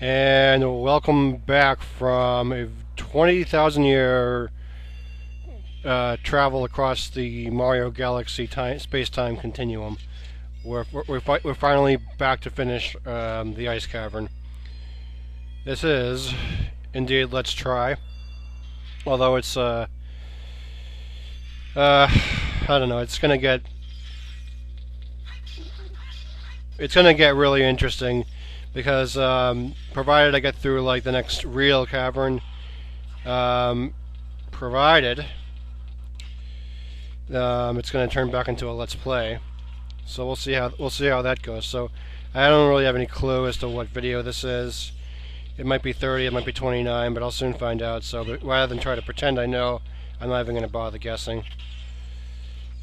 And welcome back from a 20,000 year travel across the Mario Galaxy space-time continuum. We're finally back to finish the Ice Cavern. This is indeed Let's Try. Although it's I don't know, it's gonna get really interesting because provided I get through like the next real cavern, provided it's going to turn back into a Let's Play. So we'll see how that goes. So I don't really have any clue as to what video this is. It might be 30, it might be 29, but I'll soon find out. So rather than try to pretend I know, I'm not even going to bother guessing.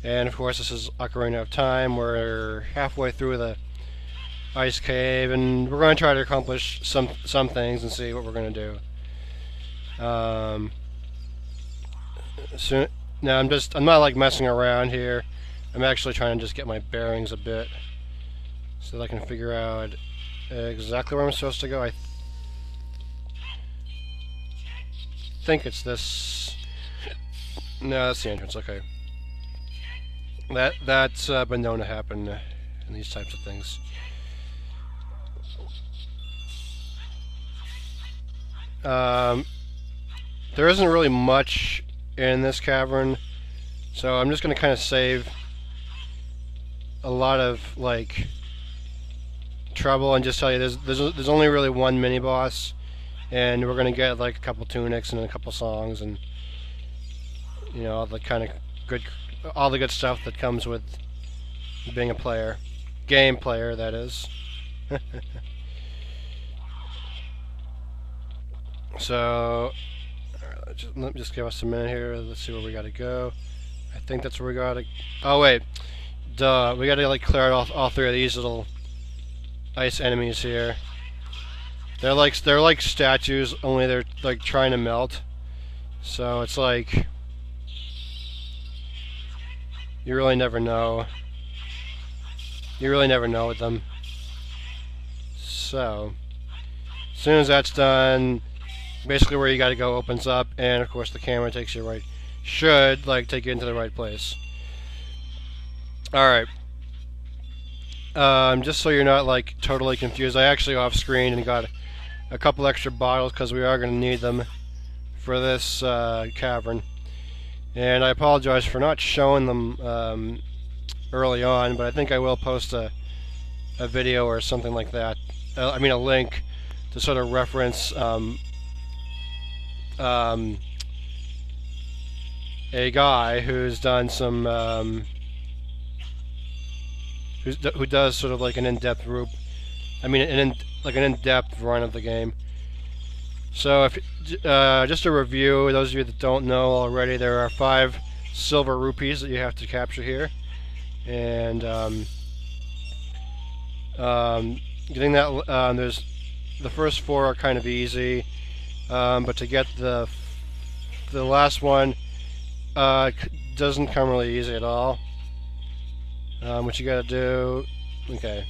And of course, this is Ocarina of Time. We're halfway through the ice cave, and we're going to try to accomplish some things and see what we're going to do. So now I'm not like messing around here. I'm actually trying to just get my bearings a bit so that I can figure out exactly where I'm supposed to go. I think it's this. No, that's the entrance. Okay. That's been known to happen in these types of things. There isn't really much in this cavern, so I'm just going to kind of save a lot of like trouble and just tell you there's only really one mini boss, and we're going to get like a couple tunics and a couple songs and all the kind of all the good stuff that comes with being a game player, that is. So, let me just give us a minute here. Let's see where we gotta go. I think that's where we gotta. Oh wait, duh. We gotta like clear out all three of these little ice enemies here. They're like statues, only they're like trying to melt. So it's like you really never know. You really never know with them. So, as soon as that's done, basically where you gotta go opens up, and of course the camera takes you right, should like take you into the right place. Alright. Just so you're not like totally confused, I actually off screen and got a couple extra bottles because we are going to need them for this cavern. And I apologize for not showing them early on, but I think I will post a video or something like that. I mean a link to sort of reference a guy who's done some who does sort of like an in-depth an in-depth run of the game. So if just a review, those of you that don't know already, there are 5 silver rupees that you have to capture here, and getting that there's the first 4 are kind of easy, but to get the last one doesn't come really easy at all. What you gotta do, okay,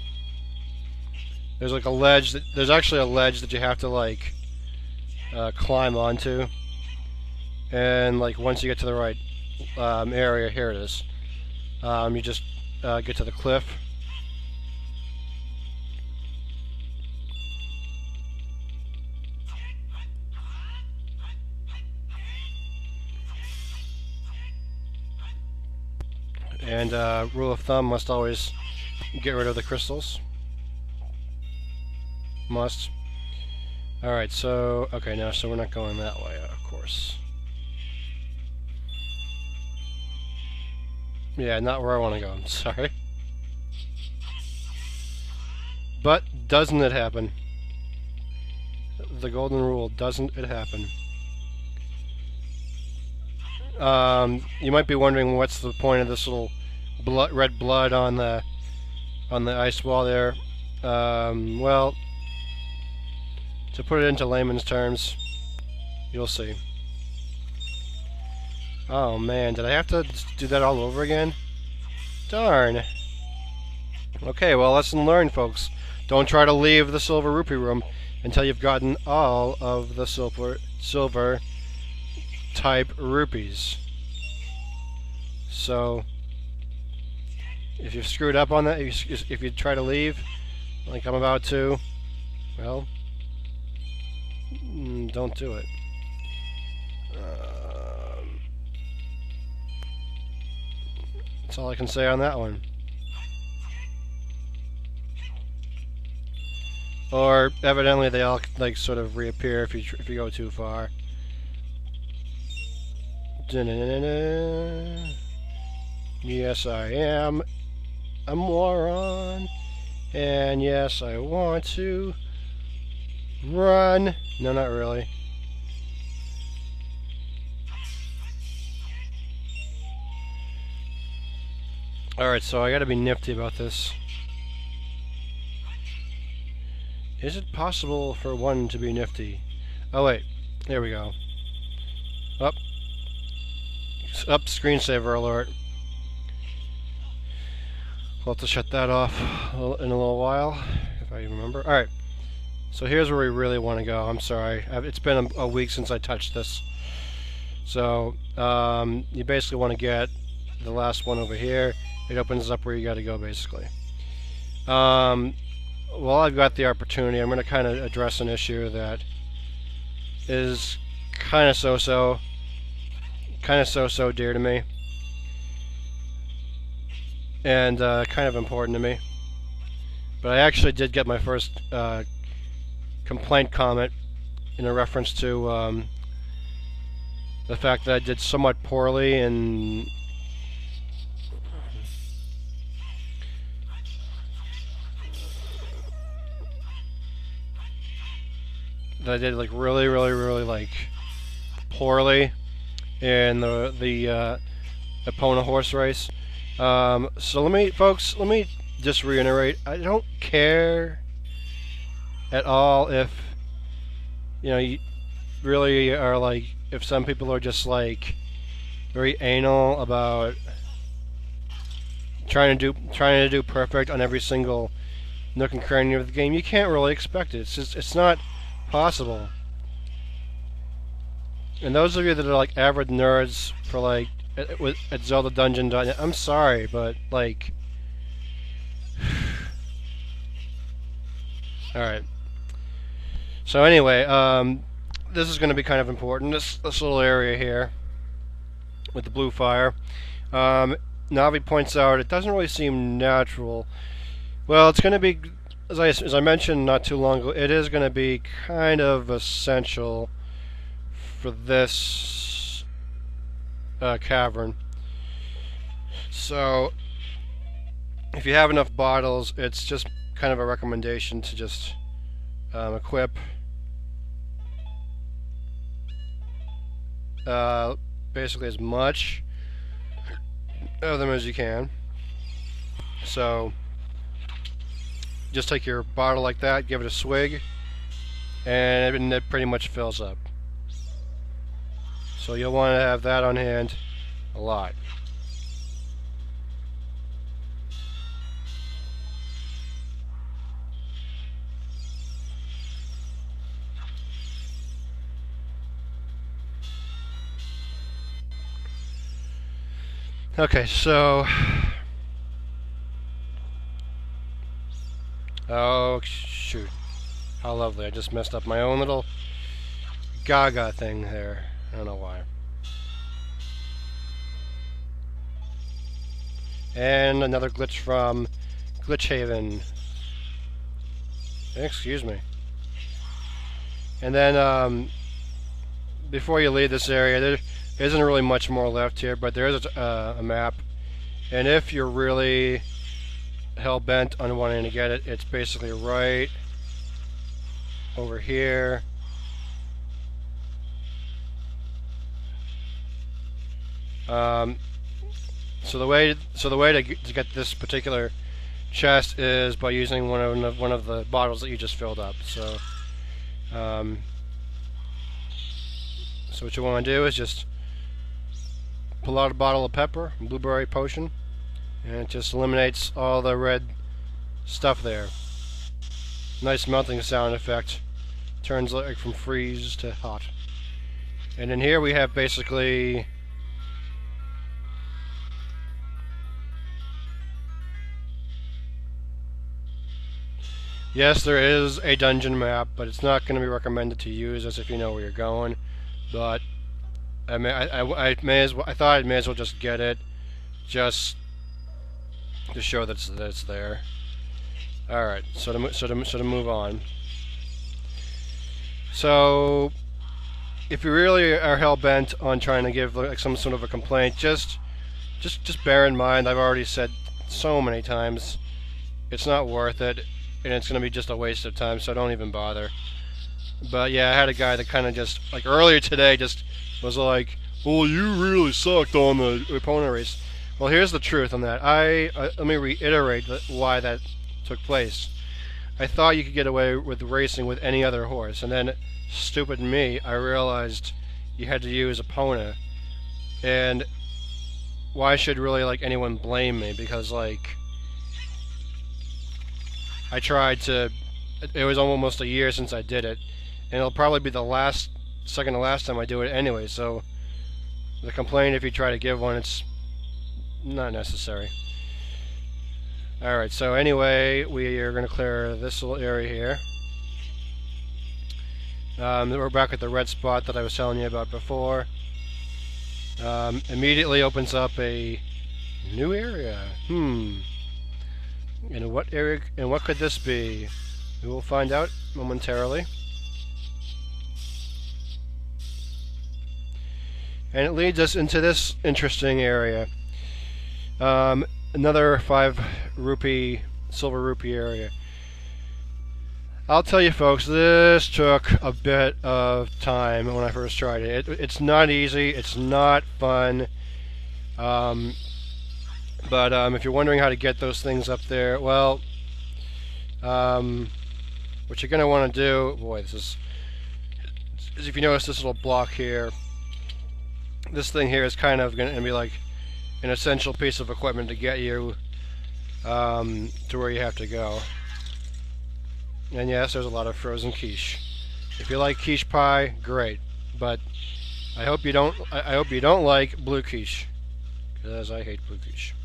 there's like a ledge there's actually a ledge that you have to like climb onto, and like once you get to the right area, here it is, you just get to the cliff. And rule of thumb, must always get rid of the crystals. Must. Alright, so, okay, now, so we're not going that way, of course. Yeah, not where I want to go, I'm sorry. But, doesn't it happen? The golden rule, doesn't it happen? You might be wondering what's the point of this little red blood on the ice wall there. Well, to put it into layman's terms, you'll see. Oh man, did I have to do that all over again? Darn. Okay, well, lesson learned, folks. Don't try to leave the Silver Rupee room. until you've gotten all of the silver type rupees. So if you've screwed up on that, if you try to leave, like I'm about to, well, don't do it. That's all I can say on that one. Or evidently they all like sort of reappear if you go too far. Yes, I am a moron, and yes, I want to run. No, not really. Alright, so I gotta be nifty about this. Is it possible for one to be nifty? Oh wait, there we go. Up, screensaver alert. We'll have to shut that off in a little while, if I remember. Alright, so here's where we really want to go. I'm sorry, it's been a week since I touched this. So, you basically want to get the last one over here. It opens up where you got to go, basically. While I've got the opportunity, I'm going to kind of address an issue that is kind of so-so dear to me, and kind of important to me. But I actually did get my first complaint comment in a reference to the fact that I did somewhat poorly in that I did like really like poorly in the Epona horse race. So let me just reiterate, I don't care at all if you really are like, if some people are just like very anal about trying to do perfect on every single nook and cranny of the game. You can't really expect it. It's not possible. And those of you that are like avid nerds for like at Zelda Dungeon, I'm sorry, but like, all right. So anyway, this is going to be kind of important. This little area here with the blue fire. Navi points out it doesn't really seem natural. Well, it's going to be, as I mentioned not too long ago, it is going to be kind of essential for this cavern. So, if you have enough bottles, it's just kind of a recommendation to just equip basically as much of them as you can. So just take your bottle like that, give it a swig, and it pretty much fills up. So you'll want to have that on hand a lot. Okay, so oh shoot, how lovely, I just messed up my own little gaga thing there. I don't know why. And another glitch from Glitch Haven. Excuse me. And then before you leave this area, there isn't really much more left here, but there is a map, and if you're really hell-bent on wanting to get it, it's basically right over here. So the way to get this particular chest is by using one of the bottles that you just filled up. So so what you want to do is just pull out a bottle of pepper, blueberry potion, and it just eliminates all the red stuff there. Nice melting sound effect turns like from freeze to hot. And in here we have basically yes, there is a dungeon map, but it's not going to be recommended to use as if you know where you're going. But I thought I may as well just get it, just to show that it's there. All right, so to move on. So, if you really are hell bent on trying to give like some sort of a complaint, just bear in mind I've already said so many times it's not worth it, and it's going to be just a waste of time. So don't even bother. But yeah, I had a guy that kind of just like earlier today just was like, "Well, you really sucked on the opponent race." Well, here's the truth on that. Let me reiterate why that took place. I thought you could get away with racing with any other horse, and then, stupid me, I realized you had to use Epona. And why should really like anyone blame me? Because like I tried to. It was almost a year since I did it, and it'll probably be the second to last time I do it anyway. So the complaint, if you try to give one, it's not necessary. Alright, so anyway, we are going to clear this little area here. We're back at the red spot that I was telling you about before. Immediately opens up a new area. And what area, and what could this be? We will find out momentarily. And it leads us into this interesting area. Another 5 rupee, silver rupee area. I'll tell you folks, this took a bit of time when I first tried it. It's not easy, it's not fun. But if you're wondering how to get those things up there, well, what you're going to want to do, boy, this is if you notice this little block here, this thing here is kind of going to be like an essential piece of equipment to get you to where you have to go. And yes, there's a lot of frozen quiche. If you like quiche pie, great. But I hope you don't. I hope you don't like blue quiche, because I hate blue quiche.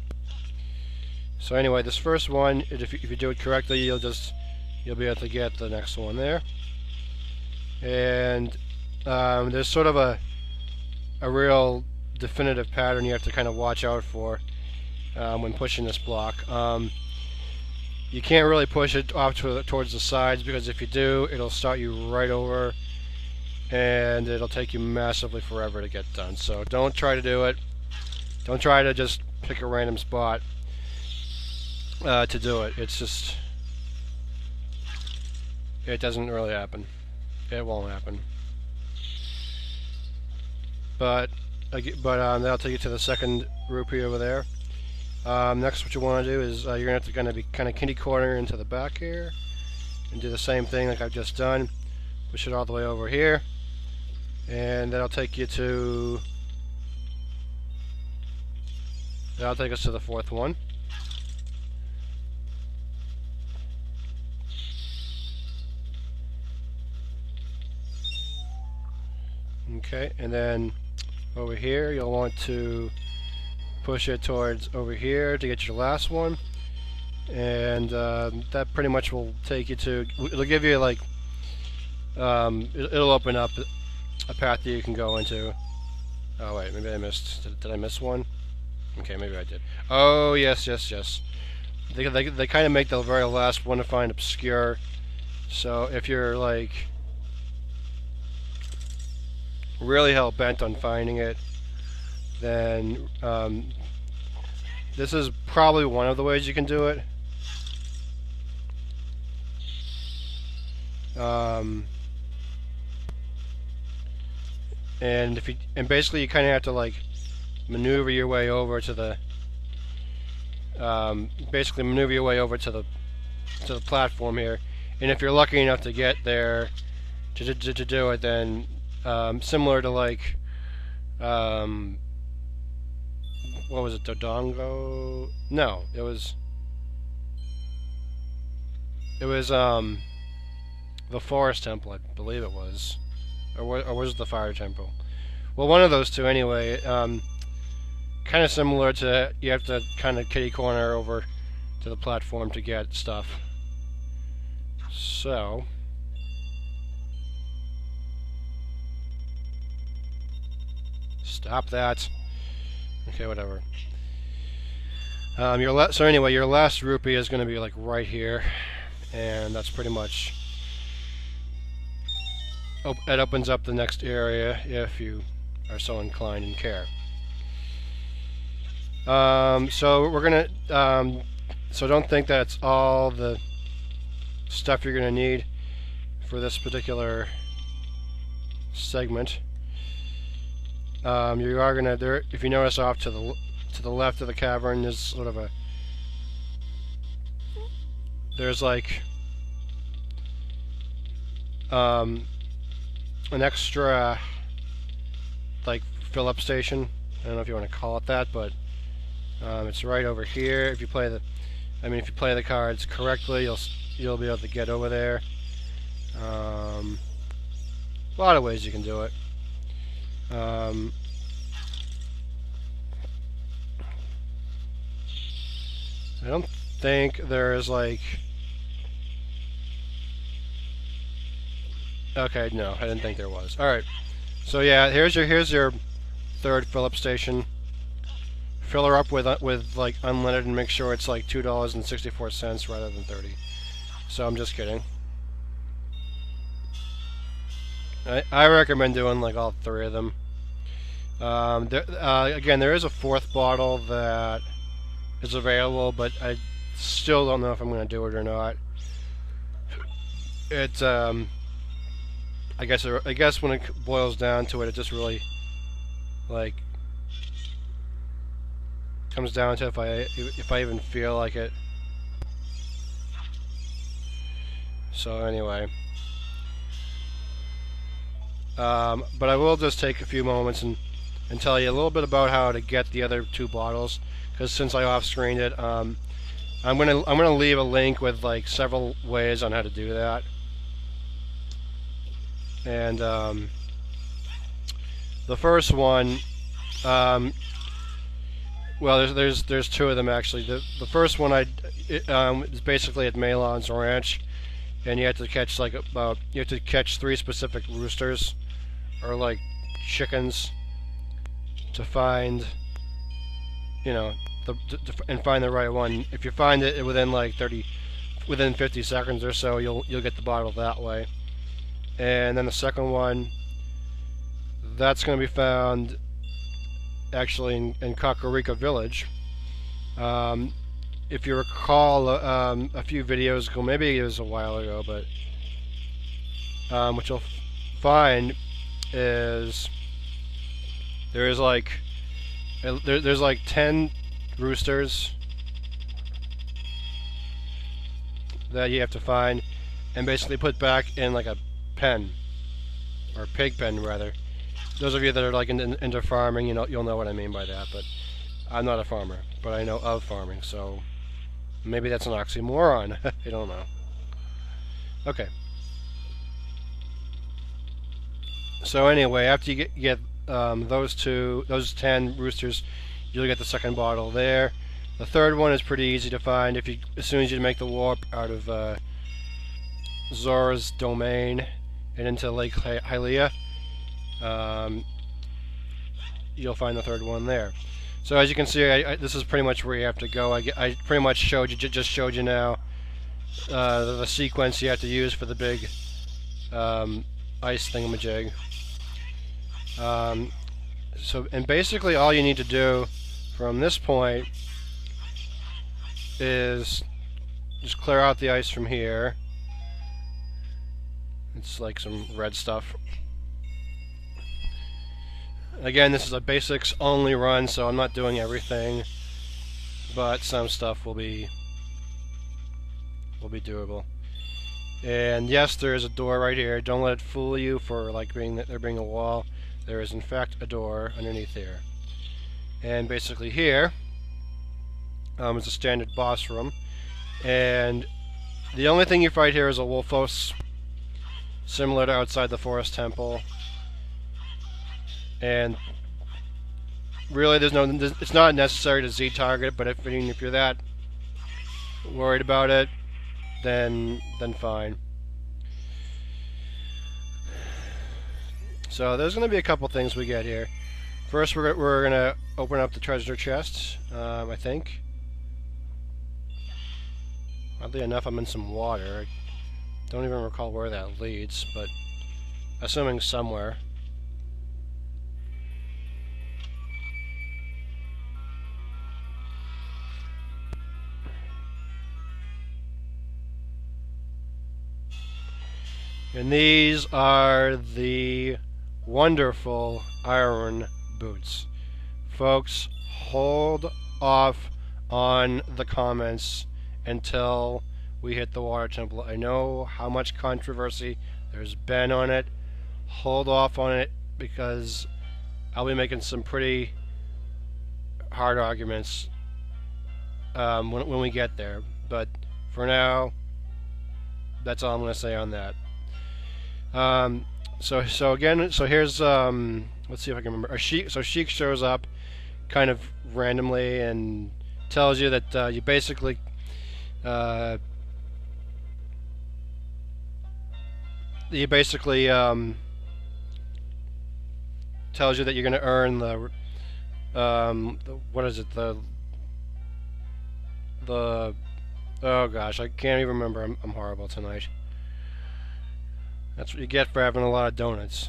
So anyway, this first one, if you do it correctly, you'll be able to get the next one there. And there's sort of a real definitive pattern you have to kind of watch out for when pushing this block. You can't really push it off towards the sides, because if you do, it'll start you right over, and it'll take you massively forever to get done. So don't try to do it. Don't try to just pick a random spot to do it. It doesn't really happen. It won't happen. But that'll take you to the second rupee over there. Next, what you want to do is you're going to be kind of kitty corner into the back here, and do the same thing like I've just done. Push it all the way over here, and that'll take you to. That'll take us to the fourth one. Okay, and then over here you'll want to push it towards over here to get your last one, and that pretty much will take you to. It'll give you like it'll open up a path that you can go into. Oh wait, maybe I missed. Did I miss one? Okay, maybe I did. Oh yes. They kind of make the very last one to find obscure. So if you're like really hell bent on finding it, then this is probably one of the ways you can do it. And basically you kind of have to like maneuver your way over to the platform here. And if you're lucky enough to get there to do it, then similar to like what was it, Dodongo? No, it was the forest temple, I believe it was, or was it the fire temple? Well, one of those two anyway. Kind of similar to, you have to kind of kitty corner over to the platform to get stuff. So stop that. Okay, whatever. So anyway, your last rupee is going to be like right here, and that's pretty much. It opens up the next area if you are so inclined and care. So we're gonna. So don't think that's all the stuff you're gonna need for this particular segment. You are gonna there. If you notice, off to the left of the cavern, there's sort of a. There's like an extra like fill-up station. I don't know if you want to call it that, but it's right over here. If you play the cards correctly, you'll be able to get over there. A lot of ways you can do it. I don't think there's like. Okay, no, I didn't think there was. All right, so yeah, here's your third fill-up station. Fill her up with like unleaded and make sure it's like $2.64 rather than 30. So I'm just kidding. I recommend doing like all three of them. Again, there is a fourth bottle that is available, but I still don't know if I'm going to do it or not. It's I guess when it boils down to it, it just really like comes down to if I even feel like it. So anyway, but I will just take a few moments and tell you a little bit about how to get the other two bottles, because since I off-screened it, I'm gonna leave a link with like several ways on how to do that. And the first one, well, there's two of them actually. The first one is basically at Malon's Ranch, and you have to catch three specific roosters or like chickens to find, and find the right one. If you find it within like 50 seconds or so, you'll get the bottle that way. And then the second one, that's going to be found actually in Ocarina Village. If you recall, a few videos ago, maybe it was a while ago, but what you'll find is there's like 10 roosters that you have to find and basically put back in like a pen, or pig pen rather. Those of you that are like into farming, you'll know what I mean by that. But I'm not a farmer, but I know of farming, so maybe that's an oxymoron. I don't know. Okay. So anyway, after you get those 10 roosters, you'll get the second bottle there. The third one is pretty easy to find. As soon as you make the warp out of Zora's domain and into Lake Hylia, you'll find the third one there. So as you can see, this is pretty much where you have to go. I pretty much just showed you now the sequence you have to use for the big ice thingamajig. And basically all you need to do from this point is just clear out the ice from here. It's like some red stuff. Again, this is a basics only run, so I'm not doing everything, but some stuff will be doable. And yes, there is a door right here. Don't let it fool you for like there being a wall. There is in fact a door underneath here. And basically here is a standard boss room, and the only thing you fight here is a Wolfos. similar to outside the forest temple. And really, it's not necessary to Z target, but if you're that worried about it, then fine. So there's going to be a couple things we get here. First, we're going to open up the treasure chest, I think. Oddly enough, I'm in some water. I don't even recall where that leads, but assuming somewhere. And these are the wonderful iron boots. Folks, hold off on the comments until we hit the water temple. I know how much controversy there's been on it. Hold off on it because I'll be making some pretty hard arguments when we get there. But for now, that's all I'm going to say on that. So here's let's see if I can remember. Sheik shows up kind of randomly and tells you that you basically tells you that you're going to earn the what is it, the oh gosh, I can't even remember. I'm horrible tonight. That's what you get for having a lot of donuts.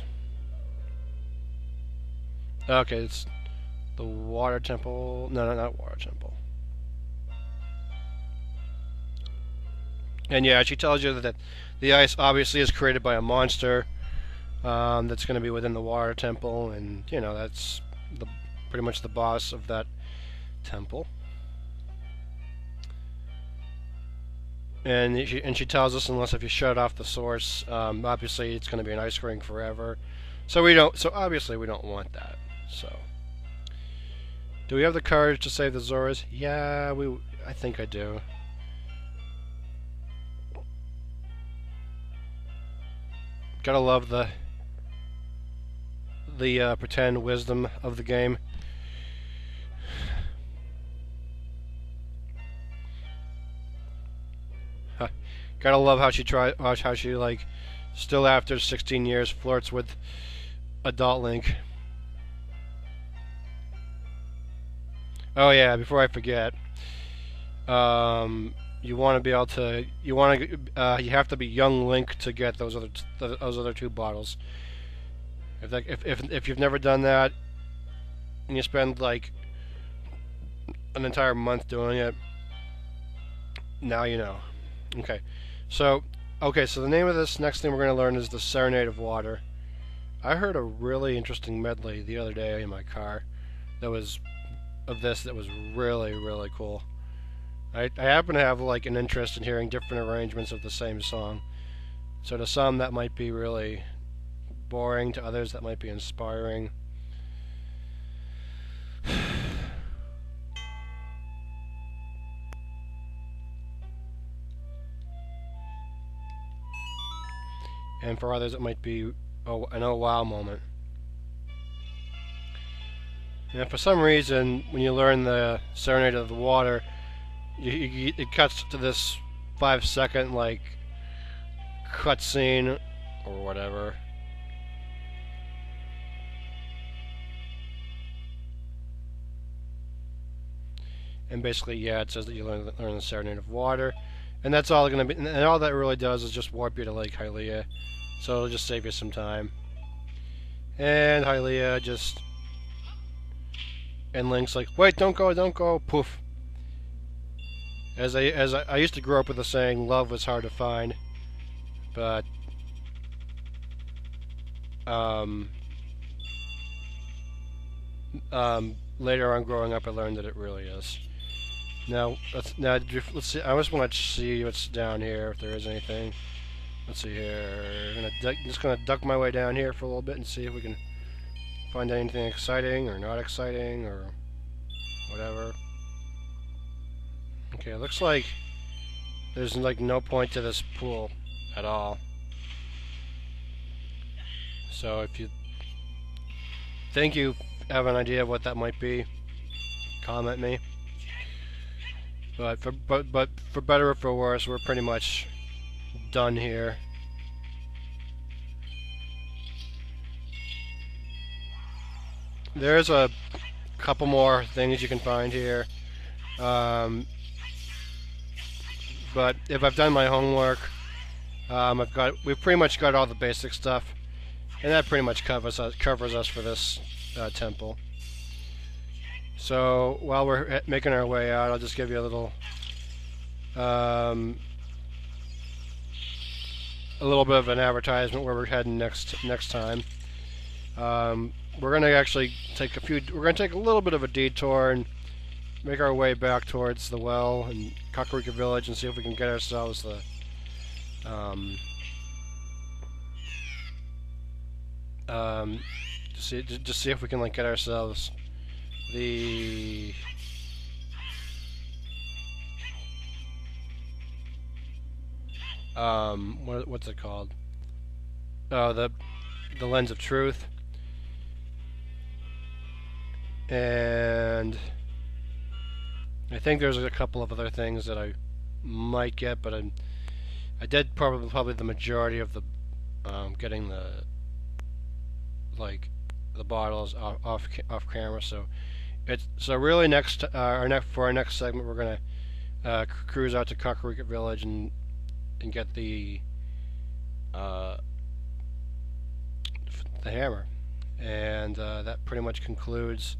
Okay, it's the water temple. No, not water temple. And yeah, she tells you that the ice obviously is created by a monster that's going to be within the water temple, and you know that's pretty much the boss of that temple. And she tells us unless if you shut off the source, obviously it's going to be an ice ring forever. So obviously we don't want that. So, do we have the courage to save the Zoras? Yeah, I think I do. Gotta love the pretend wisdom of the game. Gotta love how she like, still after 16 years, flirts with adult Link. Oh yeah, before I forget, you want to be able to, you have to be young Link to get those other two bottles. If you've never done that, and you spend like an entire month doing it, now you know. Okay. So the name of this next thing we're going to learn is the Serenade of Water. I heard a really interesting medley the other day in my car that was really, really cool. I happen to have like an interest in hearing different arrangements of the same song. So to some that might be really boring, to others that might be inspiring. And for others it might be an oh wow moment. And for some reason, when you learn the Serenade of the Water, it cuts to this 5-second like cutscene or whatever. And basically, yeah, it says that you learn the Serenade of Water. And that's all going to be, and all that really does is just warp you to Lake Hylia. So it'll just save you some time. And Hylia just, and Link's like, wait, don't go, poof. As I used to grow up with the saying, love was hard to find, but later on growing up, I learned that it really is. Now let's see. I just want to see what's down here, if there is anything. Let's see here. I'm just gonna duck my way down here for a little bit and see if we can find anything exciting or not exciting or whatever. Okay, it looks like there's like no point to this pool at all. So if you think you have an idea of what that might be, comment me. But for better or for worse, we're pretty much done here. There's a couple more things you can find here. But if I've done my homework, we've pretty much got all the basic stuff, and that pretty much covers us for this temple. So while we're making our way out, I'll just give you a little bit of an advertisement where we're heading next time. We're gonna actually take a little bit of a detour and make our way back towards the well and Kakarika Village and see if we can get ourselves the just see if we can like get ourselves the what's it called? Oh, the lens of truth. And I think there's a couple of other things that I might get, but I did probably the majority of the getting the bottles off camera. So really for our next segment we're gonna cruise out to Kakarika Village and get the hammer, and that pretty much concludes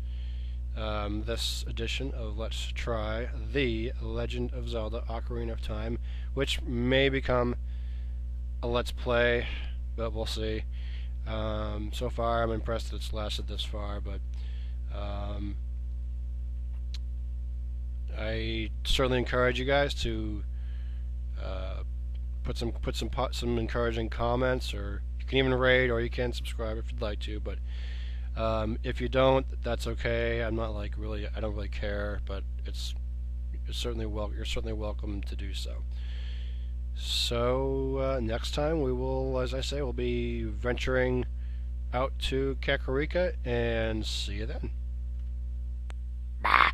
this edition of Let's Try The Legend of Zelda Ocarina of Time, which may become a Let's Play, but we'll see. So far I'm impressed that it's lasted this far, but I certainly encourage you guys to put some encouraging comments, or you can even rate, or you can subscribe if you'd like to, but if you don't, that's okay. I'm not I don't really care, but you're certainly welcome to do so. So next time we will, as I say, we'll be venturing out to Kakarika, and see you then. Bye.